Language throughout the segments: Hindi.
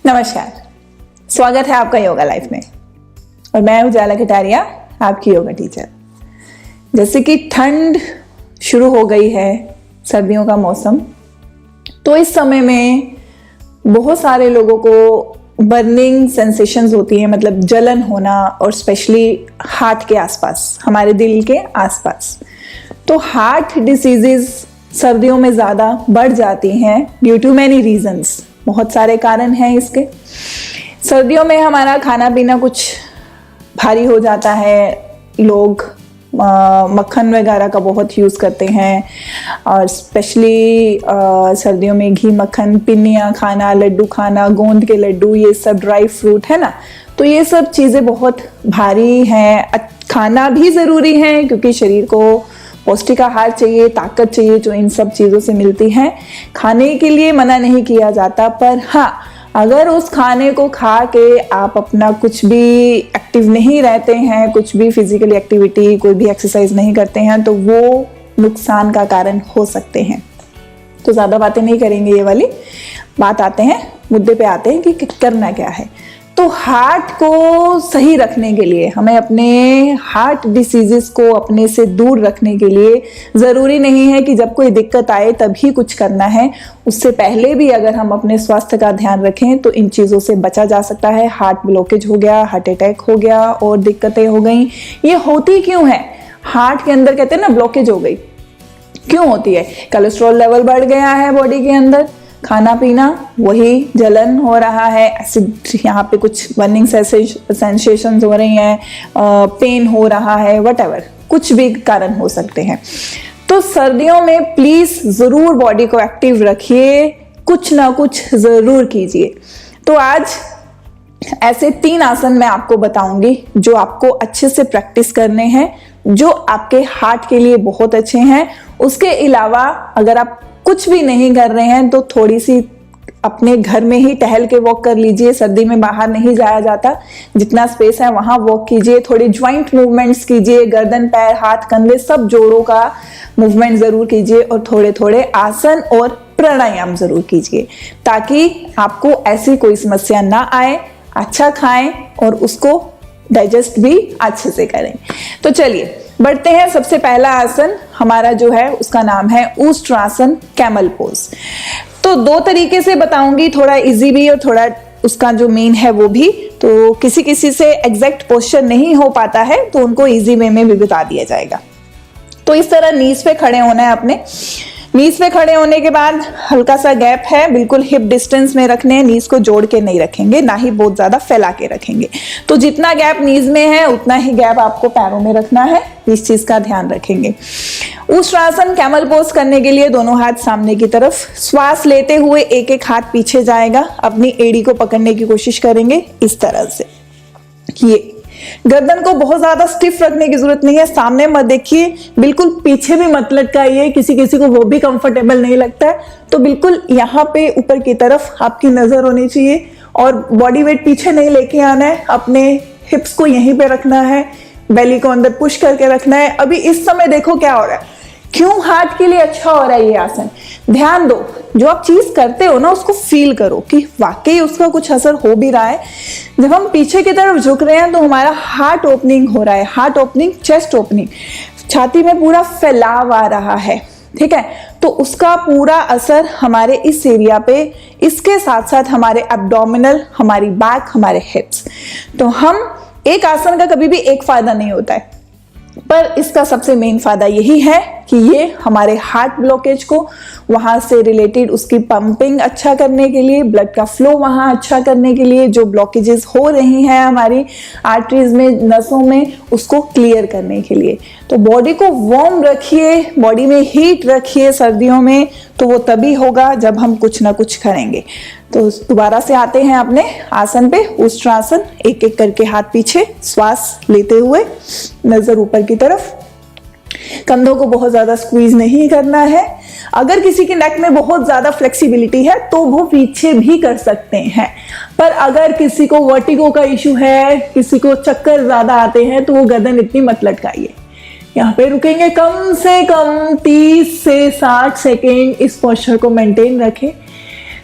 नमस्कार, स्वागत है आपका योगा लाइफ में। और मैं उजाला कटारिया, आपकी योगा टीचर। जैसे कि ठंड शुरू हो गई है, सर्दियों का मौसम, तो इस समय में बहुत सारे लोगों को बर्निंग सेंसेशंस होती है, मतलब जलन होना, और स्पेशली हार्ट के आसपास, हमारे दिल के आसपास। तो हार्ट डिसीजेस सर्दियों में ज़्यादा बढ़ जाती हैं ड्यू टू मैनी रीजंस। बहुत सारे कारण हैं इसके। सर्दियों में हमारा खाना पीना कुछ भारी हो जाता है। लोग मक्खन वगैरह का बहुत यूज़ करते हैं, और स्पेशली सर्दियों में घी मक्खन, पिन्नियाँ खाना, लड्डू खाना, गोंद के लड्डू, ये सब ड्राई फ्रूट है ना, तो ये सब चीज़ें बहुत भारी हैं। खाना भी ज़रूरी है क्योंकि शरीर को पौष्टिक आहार चाहिए, ताकत चाहिए, जो इन सब चीज़ों से मिलती है। खाने के लिए मना नहीं किया जाता, पर हाँ, अगर उस खाने को खा के आप अपना कुछ भी एक्टिव नहीं रहते हैं, कुछ भी फिजिकल एक्टिविटी, कोई भी एक्सरसाइज नहीं करते हैं, तो वो नुकसान का कारण हो सकते हैं। तो ज़्यादा बातें नहीं करेंगे, ये वाली बात आते हैं, मुद्दे पे आते हैं कि करना क्या है। तो हार्ट को सही रखने के लिए, हमें अपने हार्ट डिसीजेस को अपने से दूर रखने के लिए ज़रूरी नहीं है कि जब कोई दिक्कत आए तभी कुछ करना है। उससे पहले भी अगर हम अपने स्वास्थ्य का ध्यान रखें तो इन चीज़ों से बचा जा सकता है। हार्ट ब्लॉकेज हो गया, हार्ट अटैक हो गया और दिक्कतें हो गई। ये होती क्यों है? हार्ट के अंदर कहते हैं ना ब्लॉकेज हो गई, क्यों होती है? कोलेस्ट्रॉल लेवल बढ़ गया है बॉडी के अंदर, खाना पीना वही, जलन हो रहा है, एसिड, यहाँ पे कुछ बर्निंग सेंसेशंस हो रही हैं, पेन हो रहा है, व्हाटएवर, कुछ भी कारण हो सकते हैं। तो सर्दियों में प्लीज जरूर बॉडी को एक्टिव रखिए, कुछ ना कुछ जरूर कीजिए। तो आज ऐसे 3 आसन मैं आपको बताऊंगी जो आपको अच्छे से प्रैक्टिस करने हैं, जो आपके हार्ट के लिए बहुत अच्छे हैं। उसके अलावा अगर आप कुछ भी नहीं कर रहे हैं तो थोड़ी सी अपने घर में ही टहल के वॉक कर लीजिए। सर्दी में बाहर नहीं जाया जाता, जितना स्पेस है वहां वॉक कीजिए। थोड़ी ज्वाइंट मूवमेंट्स कीजिए, गर्दन, पैर, हाथ, कंधे, सब जोड़ों का मूवमेंट जरूर कीजिए, और थोड़े थोड़े आसन और प्राणायाम जरूर कीजिए, ताकि आपको ऐसी कोई समस्या ना आए। अच्छा खाएं और उसको डाइजेस्ट भी अच्छे से करें। तो चलिए बढ़ते हैं। सबसे पहला आसन हमारा जो है उसका नाम है ऊष्ट्रासन, कैमल पोज। तो 2 तरीके से बताऊंगी, थोड़ा इजी भी और थोड़ा उसका जो मेन है वो भी। तो किसी किसी से एग्जैक्ट पोस्चर नहीं हो पाता है तो उनको इजी वे में भी बता दिया जाएगा। तो इस तरह नीज पे खड़े होना है अपने। नीज पे खड़े होने के बाद हल्का सा गैप है, बिल्कुल हिप डिस्टेंस में रखने हैं। नीज को जोड़ के नहीं रखेंगे, ना ही बहुत ज्यादा फैला के रखेंगे। तो जितना गैप नीज में है उतना ही गैप आपको पैरों में रखना है, इस चीज का ध्यान रखेंगे। ऊष्ट्रासन कैमल पोज करने के लिए दोनों हाथ सामने की तरफ, श्वास लेते हुए एक एक हाथ पीछे जाएगा। अपनी एड़ी को पकड़ने की कोशिश करेंगे इस तरह से। ये गर्दन को बहुत ज्यादा स्टिफ रखने की जरूरत नहीं है, सामने मत देखिए, बिल्कुल पीछे भी मत लटकाइए। किसी किसी को वो भी कंफर्टेबल नहीं लगता है, तो बिल्कुल यहाँ पे ऊपर की तरफ आपकी नजर होनी चाहिए, और बॉडी वेट पीछे नहीं लेके आना है। अपने हिप्स को यहीं पे रखना है, बेली को अंदर पुश करके रखना है। अभी इस समय देखो क्या हो रहा है, क्यों हार्ट के लिए अच्छा हो रहा है ये आसन। ध्यान दो, जो आप चीज करते हो ना उसको फील करो कि वाकई उसका कुछ असर हो भी रहा है। जब हम पीछे की तरफ झुक रहे हैं तो हमारा हार्ट ओपनिंग हो रहा है, हार्ट ओपनिंग, चेस्ट ओपनिंग, छाती में पूरा फैलाव आ रहा है, ठीक है। तो उसका पूरा असर हमारे इस एरिया पे, इसके साथ साथ हमारे एब्डोमिनल, हमारी बैक, हमारे हिप्स। तो हम एक आसन का कभी भी एक फायदा नहीं होता है, पर इसका सबसे मेन फायदा यही है कि ये हमारे हार्ट ब्लॉकेज को, वहां से रिलेटेड उसकी पंपिंग अच्छा करने के लिए, ब्लड का फ्लो वहां अच्छा करने के लिए, जो ब्लॉकेजेस हो रही हैं हमारी आर्टरीज में, नसों में, उसको क्लियर करने के लिए। तो बॉडी को वार्म रखिए, बॉडी में हीट रखिए सर्दियों में, तो वो तभी होगा जब हम कुछ ना कुछ करेंगे। तो दोबारा से आते हैं अपने आसन पे, ऊष्ट्रासन। एक एक करके हाथ पीछे, श्वास लेते हुए, नजर ऊपर की तरफ। कंधों को बहुत ज्यादा स्क्वीज नहीं करना है। अगर किसी के नेक में बहुत ज्यादा फ्लेक्सिबिलिटी है तो वो पीछे भी कर सकते हैं, पर अगर किसी को वर्टिगो का इशू है, किसी को चक्कर ज्यादा आते हैं, तो वो गर्दन इतनी मत लटकाइए। यहाँ पे रुकेंगे कम से कम 30 से 60 सेकेंड, इस पोस्चर को मेंटेन रखें।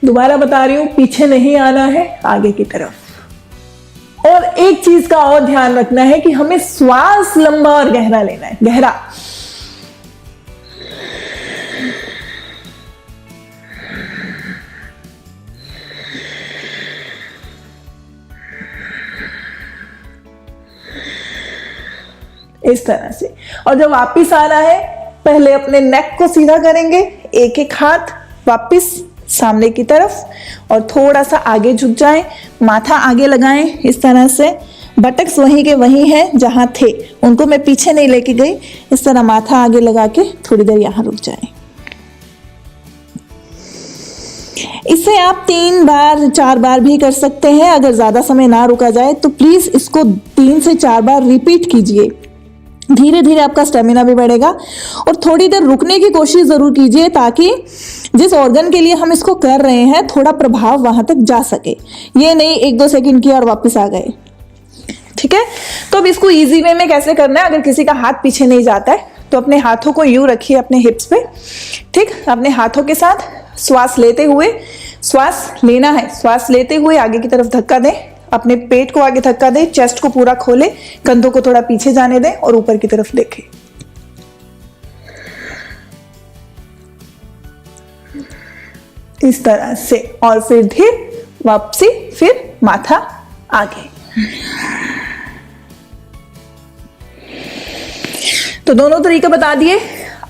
दोबारा बता रही हूं, पीछे नहीं आना है, आगे की तरफ। और एक चीज का और ध्यान रखना है कि हमें श्वास लंबा और गहरा लेना है, गहरा। इस तरह से। और जब वापिस आना है, पहले अपने नेक को सीधा करेंगे, एक एक हाथ वापिस सामने की तरफ और थोड़ा सा आगे झुक जाएं, माथा आगे लगाएं इस तरह से। बटक्स वहीं के वहीं हैं जहां थे, उनको मैं पीछे नहीं लेके गई। इस तरह माथा आगे लगा के थोड़ी देर यहां रुक जाएं। इसे आप 3 बार 4 बार भी कर सकते हैं। अगर ज्यादा समय ना रुका जाए तो प्लीज इसको 3 से 4 बार रिपीट कीजिए। धीरे धीरे आपका स्टेमिना भी बढ़ेगा। और थोड़ी देर रुकने की कोशिश जरूर कीजिए ताकि जिस ऑर्गन के लिए हम इसको कर रहे हैं थोड़ा प्रभाव वहां तक जा सके। ये नहीं 1-2 सेकंड किया और वापस आ गए, ठीक है। तो अब इसको इजी वे में कैसे करना है, अगर किसी का हाथ पीछे नहीं जाता है तो अपने हाथों को यूं रखिए अपने हिप्स पे, ठीक। अपने हाथों के साथ श्वास लेते हुए, श्वास लेना है, श्वास लेते हुए आगे की तरफ धक्का दें, अपने पेट को आगे धक्का दें, चेस्ट को पूरा खोले, कंधों को थोड़ा पीछे जाने दें और ऊपर की तरफ देखें। इस तरह से। और फिर धीरे वापसी, फिर माथा आगे। तो दोनों तरीके बता दिए,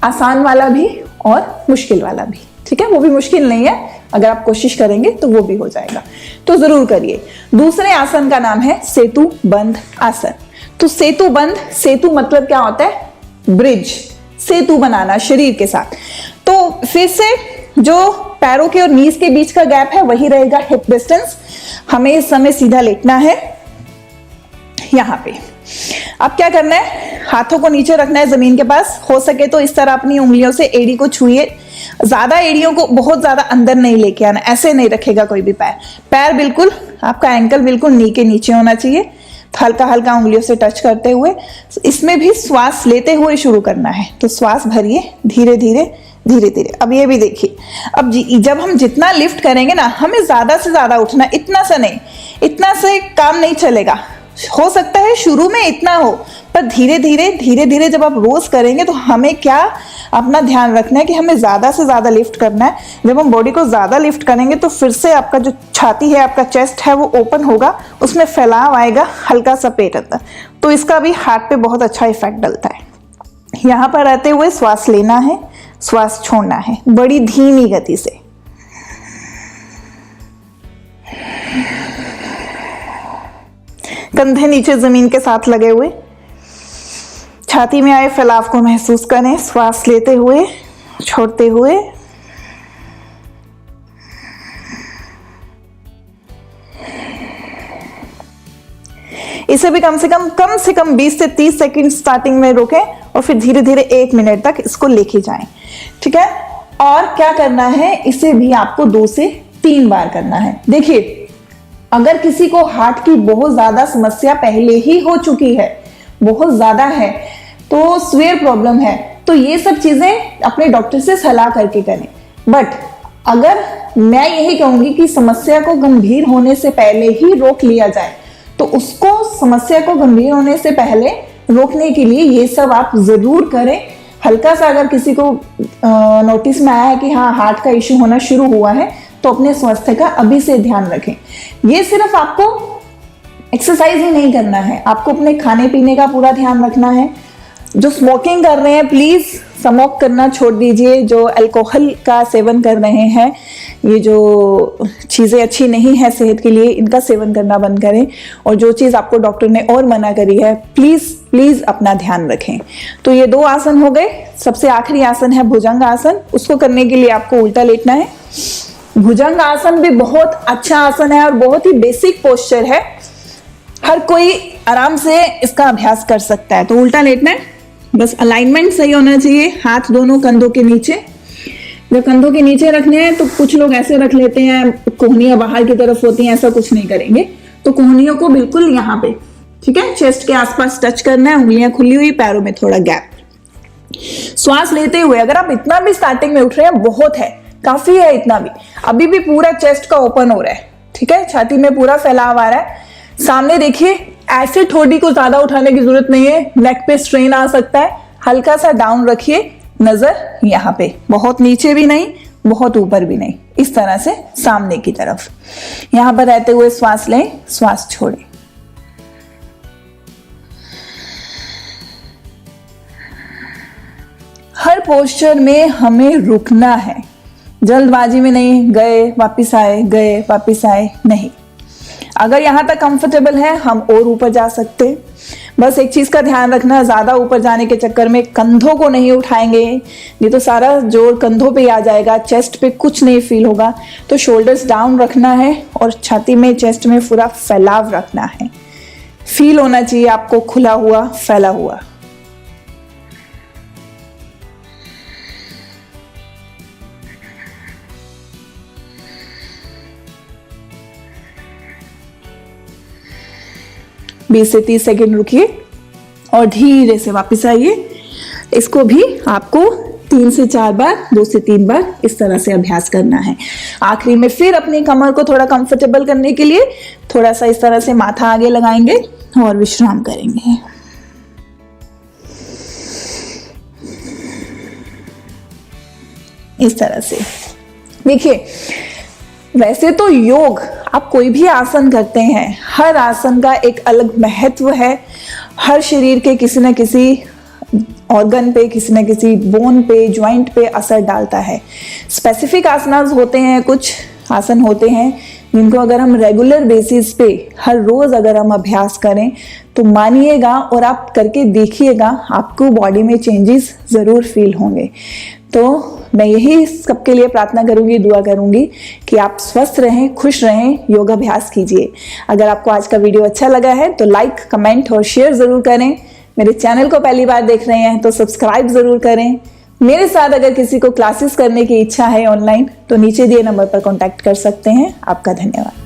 आसान वाला भी और मुश्किल वाला भी, ठीक है। वो भी मुश्किल नहीं है, अगर आप कोशिश करेंगे तो वो भी हो जाएगा, तो जरूर करिए। दूसरे आसन का नाम है सेतु बंध आसन। तो सेतु बंध, सेतु मतलब क्या होता है, ब्रिज, सेतु बनाना शरीर के साथ। तो फिर से जो पैरों के और नीज के बीच का गैप है वही रहेगा हिप डिस्टेंस। हमें इस समय सीधा लेटना है यहां पे। अब क्या करना है, हाथों को नीचे रखना है जमीन के पास। हो सके तो इस तरह अपनी उंगलियों से एड़ी को छुइए। ज्यादा एड़ियों को बहुत ज्यादा अंदर नहीं लेके आना, ऐसे नहीं रखेगा कोई भी पैर। पैर बिल्कुल, आपका एंकल बिल्कुल नी के नीचे होना चाहिए, हल्का हल्का उंगलियों से टच करते हुए। इसमें भी श्वास लेते हुए शुरू करना है। तो श्वास भरिए धीरे धीरे धीरे धीरे। अब ये भी देखिए, अब जब हम जितना लिफ्ट करेंगे ना, हमें ज्यादा से ज्यादा उठना, इतना सा नहीं, इतना से काम नहीं चलेगा। हो सकता है शुरू में इतना हो, पर धीरे धीरे जब आप रोज करेंगे तो हमें क्या अपना ध्यान रखना है कि हमें ज्यादा से ज्यादा लिफ्ट करना है। जब हम बॉडी को ज्यादा लिफ्ट करेंगे तो फिर से आपका जो छाती है, आपका चेस्ट है, वो ओपन होगा, उसमें फैलाव आएगा, हल्का सा पेट अंदर। तो इसका भी हार्ट पे बहुत अच्छा इफेक्ट डलता है। यहाँ पर रहते हुए श्वास लेना है, श्वास छोड़ना है, बड़ी धीमी गति से। कंधे नीचे जमीन के साथ लगे हुए, छाती में आए फैलाव को महसूस करें, श्वास लेते हुए, छोड़ते हुए। इसे भी कम से कम 20 से 30 सेकंड स्टार्टिंग में रोकें और फिर धीरे धीरे 1 मिनट तक इसको लेके जाएं, ठीक है। और क्या करना है, इसे भी आपको 2 से 3 बार करना है। देखिए, अगर किसी को हार्ट की बहुत ज्यादा समस्या पहले ही हो चुकी है, बहुत ज्यादा है, तो स्वेयर प्रॉब्लम है, तो ये सब चीजें अपने डॉक्टर से सलाह करके करें। बट अगर मैं यही कहूंगी कि समस्या को गंभीर होने से पहले ही रोक लिया जाए, तो उसको समस्या को गंभीर होने से पहले रोकने के लिए ये सब आप जरूर करें। हल्का सा अगर किसी को नोटिस में आया है कि हाँ हार्ट का इश्यू होना शुरू हुआ है, तो अपने स्वास्थ्य का अभी से ध्यान रखें। ये सिर्फ आपको एक्सरसाइज ही नहीं करना है, आपको अपने खाने पीने का पूरा ध्यान रखना है। जो स्मोकिंग कर रहे हैं प्लीज स्मोक करना छोड़ दीजिए। जो अल्कोहल का सेवन कर रहे हैं, ये जो चीज़ें अच्छी नहीं है सेहत के लिए, इनका सेवन करना बंद करें। और जो चीज़ आपको डॉक्टर ने और मना करी है, प्लीज अपना ध्यान रखें। तो ये 2 आसन हो गए। सबसे आखिरी आसन है भुजंग आसन। उसको करने के लिए आपको उल्टा लेटना है। भुजंग आसन भी बहुत अच्छा आसन है और बहुत ही बेसिक पोस्चर है, हर कोई आराम से इसका अभ्यास कर सकता है। तो उल्टा लेटना है, बस अलाइनमेंट सही होना चाहिए, हाथ दोनों कंधों के नीचे। जब कंधों के नीचे रखने हैं तो कुछ लोग ऐसे रख लेते हैं, कोहनियां बाहर की तरफ होती हैं, ऐसा कुछ नहीं करेंगे। तो कोहनियों को बिल्कुल यहाँ पे, ठीक है, चेस्ट के आसपास टच करना है, उंगलियां खुली हुई, पैरों में थोड़ा गैप। श्वास लेते हुए, अगर आप इतना भी स्टार्टिंग में उठ रहे हैं बहुत है, काफी है इतना भी। अभी भी पूरा चेस्ट का ओपन हो रहा है, ठीक है, छाती में पूरा फैलाव आ रहा है। सामने देखिए, ऐसे ठोडी को ज्यादा उठाने की जरूरत नहीं है, नेक पे स्ट्रेन आ सकता है। हल्का सा डाउन रखिए, नजर यहाँ पे, बहुत नीचे भी नहीं बहुत ऊपर भी नहीं, इस तरह से सामने की तरफ। यहां पर रहते हुए श्वास लें, श्वास छोड़ें। हर पोस्चर में हमें रुकना है, जल्दबाजी में नहीं, गए वापिस आए गए वापिस आए नहीं। अगर यहां तक कंफर्टेबल है हम और ऊपर जा सकते हैं। बस एक चीज का ध्यान रखना, ज्यादा ऊपर जाने के चक्कर में कंधों को नहीं उठाएंगे, नहीं तो सारा जोर कंधों पे आ जाएगा, चेस्ट पे कुछ नहीं फील होगा। तो शोल्डर्स डाउन रखना है और छाती में चेस्ट में पूरा फैलाव रखना है। फील होना चाहिए आपको खुला हुआ फैला हुआ। बीस से 30 सेकेंड रुकिए और धीरे से वापस आइए। इसको भी आपको 3 से 4 बार, 2 से 3 बार इस तरह से अभ्यास करना है। आखिरी में फिर अपनी कमर को थोड़ा कंफर्टेबल करने के लिए थोड़ा सा इस तरह से माथा आगे लगाएंगे और विश्राम करेंगे। इस तरह से देखिए, वैसे तो योग आप कोई भी आसन करते हैं, हर आसन का एक अलग महत्व है। हर शरीर के किसी न किसी ऑर्गन पे, किसी न किसी बोन पे, ज्वाइंट पे असर डालता है। स्पेसिफिक आसनास होते हैं, कुछ आसन होते हैं जिनको अगर हम रेगुलर बेसिस पे हर रोज अगर हम अभ्यास करें तो मानिएगा और आप करके देखिएगा, आपको बॉडी में चेंजेस जरूर फील होंगे। तो मैं यही सबके लिए प्रार्थना करूंगी, दुआ करूंगी कि आप स्वस्थ रहें, खुश रहें, योग अभ्यास कीजिए। अगर आपको आज का वीडियो अच्छा लगा है तो लाइक, कमेंट और शेयर जरूर करें। मेरे चैनल को पहली बार देख रहे हैं तो सब्सक्राइब जरूर करें। मेरे साथ अगर किसी को क्लासेस करने की इच्छा है ऑनलाइन तो नीचे दिए नंबर पर कॉन्टैक्ट कर सकते हैं। आपका धन्यवाद।